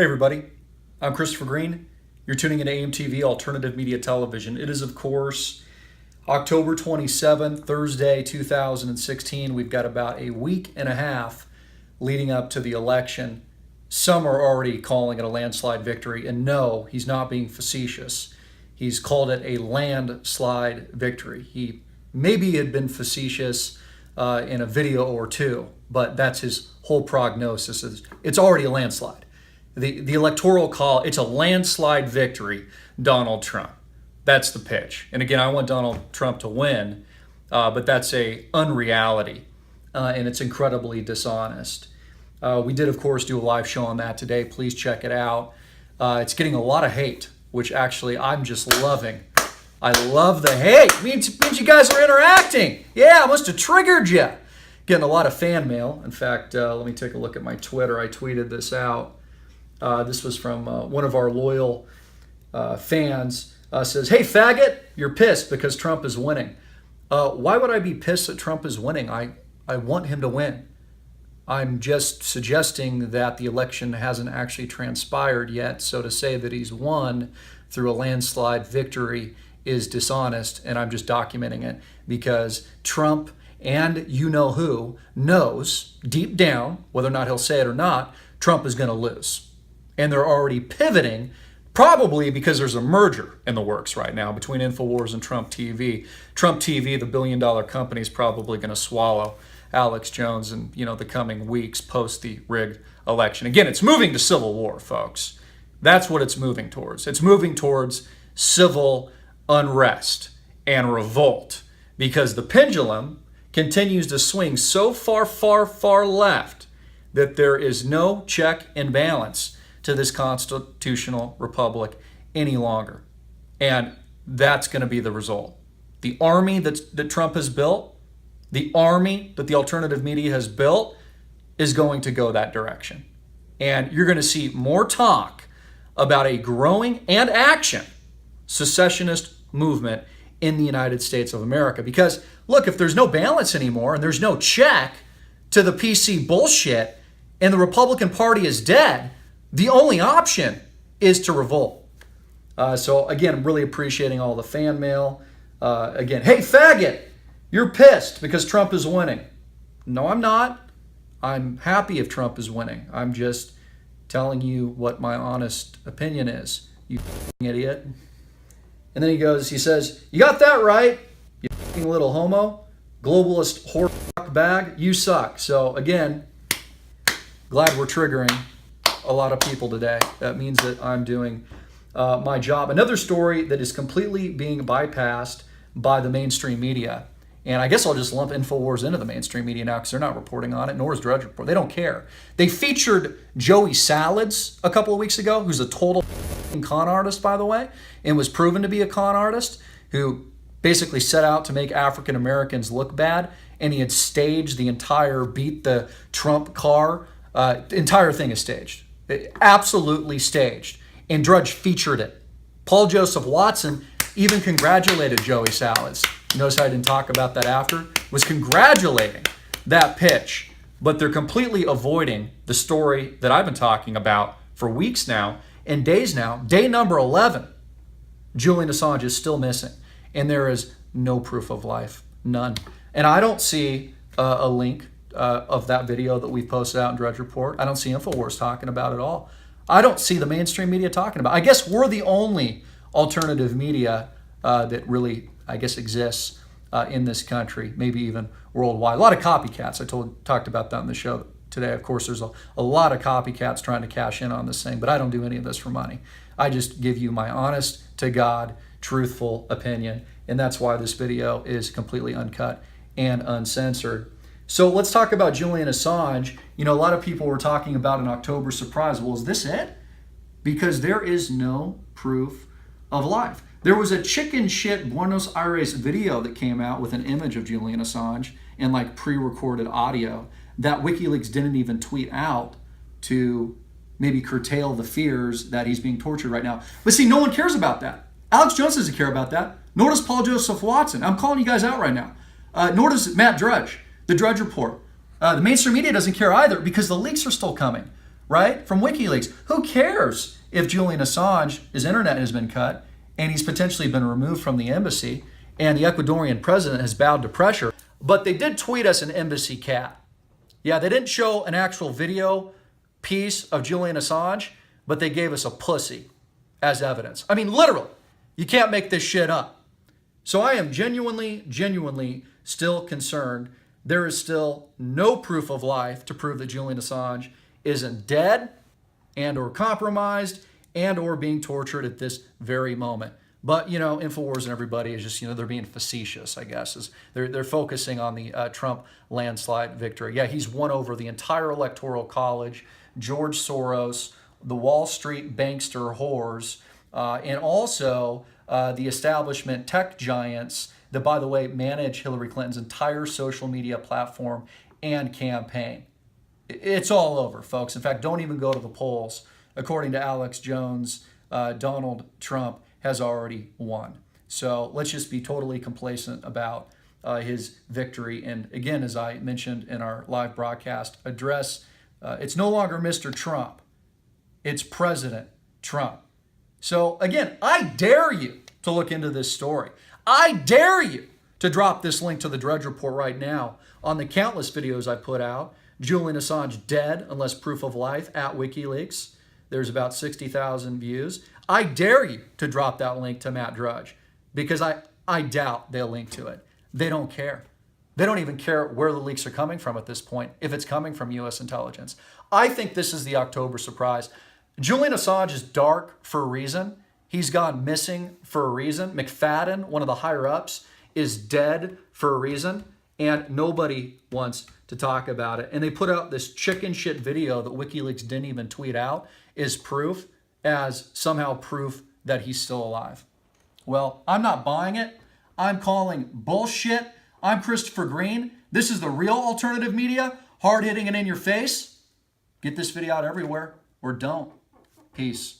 Hey everybody, I'm Christopher Green. You're tuning into AMTV Alternative Media Television. It is, of course, October 27th, Thursday, 2016. We've got about a week and a half leading up to the election. Some are already calling it a landslide victory, and no, he's not being facetious. He's called it a landslide victory. He maybe had been facetious in a video or two, but that's his whole prognosis. It's already a landslide. The electoral call, it's a landslide victory, Donald Trump. That's the pitch. And again, I want Donald Trump to win, but that's a unreality, and it's incredibly dishonest. We did, of course, do a live show on that today. Please check it out. It's getting a lot of hate, which actually I'm just loving. I love the hate. It means you guys are interacting. Yeah, I must have triggered you. Getting a lot of fan mail. In fact, let me take a look at my Twitter. I tweeted this out. This was from one of our loyal fans. Says, "Hey, faggot, you're pissed because Trump is winning." Why would I be pissed that Trump is winning? I want him to win. I'm just suggesting that the election hasn't actually transpired yet. So to say that he's won through a landslide victory is dishonest, and I'm just documenting it because Trump and you-know-who knows deep down, whether or not he'll say it or not, Trump is going to lose. And they're already pivoting, probably because there's a merger in the works right now between InfoWars and Trump TV. Trump TV, the billion-dollar company, is probably going to swallow Alex Jones in the coming weeks post the rigged election. Again, it's moving to civil war, folks. That's what it's moving towards. It's moving towards civil unrest and revolt because the pendulum continues to swing so far, far, far left that there is no check and balance to this constitutional republic any longer. And that's going to be the result. The army that Trump has built, the army that the alternative media has built, is going to go that direction. And you're going to see more talk about a growing and action secessionist movement in the United States of America. Because, look, if there's no balance anymore and there's no check to the PC bullshit and the Republican Party is dead, the only option is to revolt. So again, I'm really appreciating all the fan mail. Again, hey, faggot, you're pissed because Trump is winning. No, I'm not. I'm happy if Trump is winning. I'm just telling you what my honest opinion is, you idiot. And then he says, you got that right, you little homo, globalist whore bag, you suck. So again, glad we're triggering a lot of people today. That means that I'm doing my job. Another story that is completely being bypassed by the mainstream media, and I guess I'll just lump InfoWars into the mainstream media now because they're not reporting on it, nor is Drudge Report. They don't care. They featured Joey Salads a couple of weeks ago, who's a total con artist, by the way, and was proven to be a con artist who basically set out to make African Americans look bad, and he had staged the entire Beat the Trump car. The entire thing is staged. Absolutely staged. And Drudge featured it. Paul Joseph Watson even congratulated Joey Salads. Notice I didn't talk about that after. Was congratulating that pitch. But they're completely avoiding the story that I've been talking about for weeks now and days now. Day number 11. Julian Assange is still missing. And there is no proof of life. None. And I don't see a link of that video that we posted out in Drudge Report. I don't see InfoWars talking about it at all. I don't see the mainstream media talking about it. I guess we're the only alternative media that really, I guess, exists in this country, maybe even worldwide. A lot of copycats. I talked about that on the show today. Of course, there's a lot of copycats trying to cash in on this thing, but I don't do any of this for money. I just give you my honest to God, truthful opinion, and that's why this video is completely uncut and uncensored. So let's talk about Julian Assange. A lot of people were talking about an October surprise. Well, is this it? Because there is no proof of life. There was a chicken shit Buenos Aires video that came out with an image of Julian Assange and pre-recorded audio that WikiLeaks didn't even tweet out to maybe curtail the fears that he's being tortured right now. But see, no one cares about that. Alex Jones doesn't care about that. Nor does Paul Joseph Watson. I'm calling you guys out right now. Nor does Matt Drudge. The Drudge Report. The mainstream media doesn't care either because the leaks are still coming. right? From WikiLeaks. Who cares if Julian Assange, his internet has been cut and he's potentially been removed from the embassy and the Ecuadorian president has bowed to pressure? But they did tweet us an embassy cat. Yeah, they didn't show an actual video piece of Julian Assange, but they gave us a pussy as evidence. I mean, literally, you can't make this shit up. So I am genuinely still concerned. There is still no proof of life to prove that Julian Assange isn't dead and or compromised and or being tortured at this very moment. But, InfoWars and everybody is just, they're being facetious, I guess. They're focusing on the Trump landslide victory. Yeah, he's won over the entire Electoral College, George Soros, the Wall Street bankster whores, and also the establishment tech giants that, by the way, manage Hillary Clinton's entire social media platform and campaign. It's all over, folks. In fact, don't even go to the polls. According to Alex Jones, Donald Trump has already won. So let's just be totally complacent about his victory. And again, as I mentioned in our live broadcast address, it's no longer Mr. Trump. It's President Trump. So again, I dare you to look into this story. I dare you to drop this link to the Drudge Report right now on the countless videos I put out. Julian Assange dead unless proof of life at WikiLeaks. There's about 60,000 views. I dare you to drop that link to Matt Drudge because I doubt they'll link to it. They don't care. They don't even care where the leaks are coming from at this point, if it's coming from U.S. intelligence. I think this is the October surprise. Julian Assange is dark for a reason. He's gone missing for a reason. McFadden, one of the higher-ups, is dead for a reason, and nobody wants to talk about it. And they put out this chicken shit video that WikiLeaks didn't even tweet out as somehow proof that he's still alive. Well, I'm not buying it. I'm calling bullshit. I'm Christopher Green. This is the real alternative media, hard-hitting and in your face. Get this video out everywhere or don't. Peace.